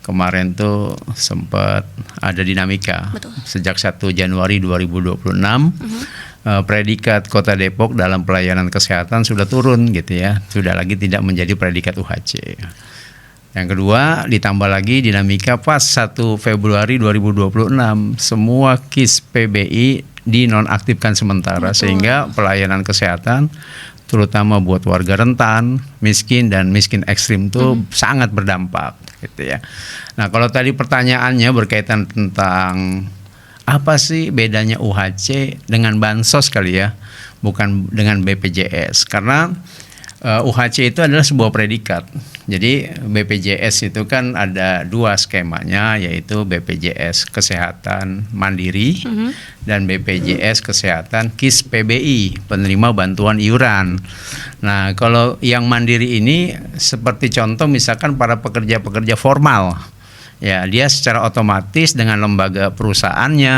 kemarin tuh sempat ada dinamika. Betul. Sejak 1 Januari 2026 predikat Kota Depok dalam pelayanan kesehatan sudah turun gitu ya, sudah lagi tidak menjadi predikat UHC. Yang kedua, ditambah lagi dinamika pas 1 Februari 2026 semua KIS PBI dinonaktifkan sementara. Betul. Sehingga pelayanan kesehatan terutama buat warga rentan, miskin dan miskin ekstrim itu sangat berdampak gitu ya. Nah, kalau tadi pertanyaannya berkaitan tentang apa sih bedanya UHC dengan bansos kali ya, bukan dengan BPJS, karena UHC itu adalah sebuah predikat. Jadi BPJS itu kan ada 2 skemanya, yaitu BPJS Kesehatan Mandiri dan BPJS Kesehatan KIS PBI, penerima bantuan iuran. Nah, kalau yang mandiri ini seperti contoh misalkan para pekerja-pekerja formal. Ya, dia secara otomatis dengan lembaga perusahaannya,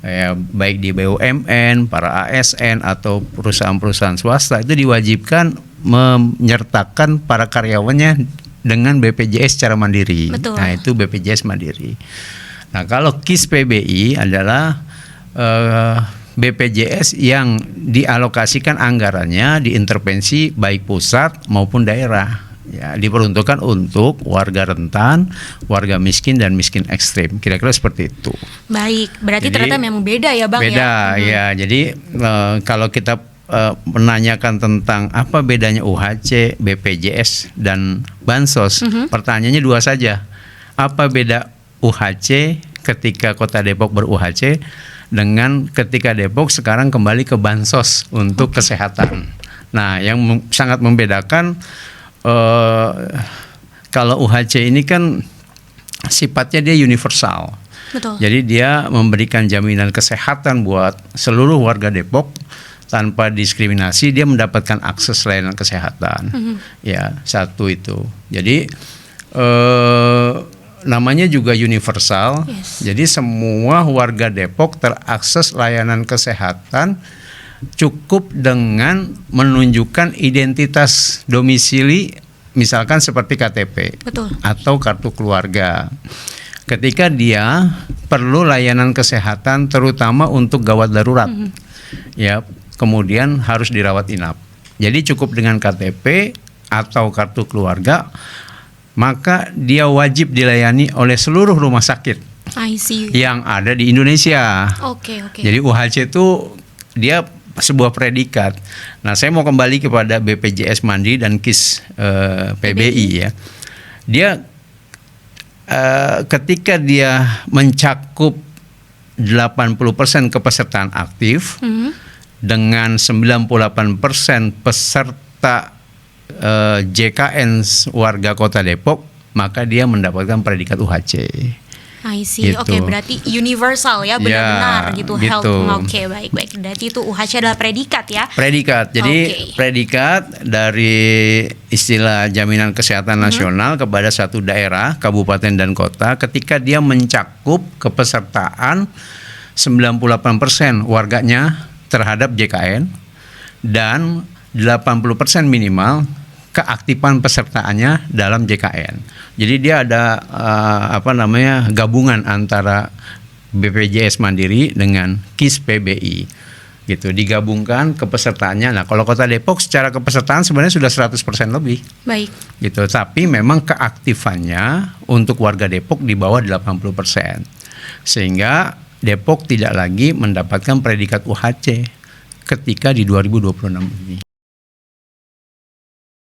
ya, baik di BUMN, para ASN atau perusahaan-perusahaan swasta itu diwajibkan menyertakan para karyawannya dengan BPJS secara mandiri. Betul. Nah, itu BPJS mandiri. Nah, kalau KIS PBI adalah BPJS yang dialokasikan anggarannya diintervensi baik pusat maupun daerah. Ya, diperuntukkan untuk warga rentan, warga miskin dan miskin ekstrim. Kira-kira seperti itu. Baik, berarti Jadi, ternyata memang beda ya Bang beda, ya. Jadi kalau kita menanyakan tentang apa bedanya UHC, BPJS dan bansos, pertanyaannya 2 saja. Apa beda UHC ketika Kota Depok ber-UHC dengan ketika Depok sekarang kembali ke bansos untuk kesehatan. Nah, yang sangat membedakan kalau UHC ini kan sifatnya dia universal. Betul. Jadi dia memberikan jaminan kesehatan buat seluruh warga Depok tanpa diskriminasi, dia mendapatkan akses layanan kesehatan. Ya, satu itu. Jadi namanya juga universal. Yes. Jadi semua warga Depok terakses layanan kesehatan cukup dengan menunjukkan identitas domisili, misalkan seperti KTP. Betul. Atau kartu keluarga. Ketika dia perlu layanan kesehatan terutama untuk gawat darurat, ya, kemudian harus dirawat inap. Jadi cukup dengan KTP atau kartu keluarga, maka dia wajib dilayani oleh seluruh rumah sakit yang ada di Indonesia. Oke. Jadi UHC itu dia sebuah predikat. Nah, saya mau kembali kepada BPJS Mandiri dan KIS PBI ya. Dia ketika dia mencakup 80% kepesertaan aktif dengan 98% peserta JKN warga Kota Depok, maka dia mendapatkan predikat UHC. I see. Gitu. Oke, berarti universal ya, benar-benar gitu. gitu. Health. Oke, baik. Berarti itu UHC adalah predikat ya. Predikat. Jadi predikat dari istilah jaminan kesehatan nasional kepada satu daerah, kabupaten dan kota ketika dia mencakup kepesertaan 98% warganya terhadap JKN dan 80% minimal keaktifan pesertaannya dalam JKN. Jadi dia ada gabungan antara BPJS Mandiri dengan KIS PBI. Gitu, digabungkan kepesertaannya. Nah, kalau Kota Depok secara kepesertaan sebenarnya sudah 100% lebih. Baik. Gitu, tapi memang keaktifannya untuk warga Depok di bawah 80%. Sehingga Depok tidak lagi mendapatkan predikat UHC ketika di 2026 ini.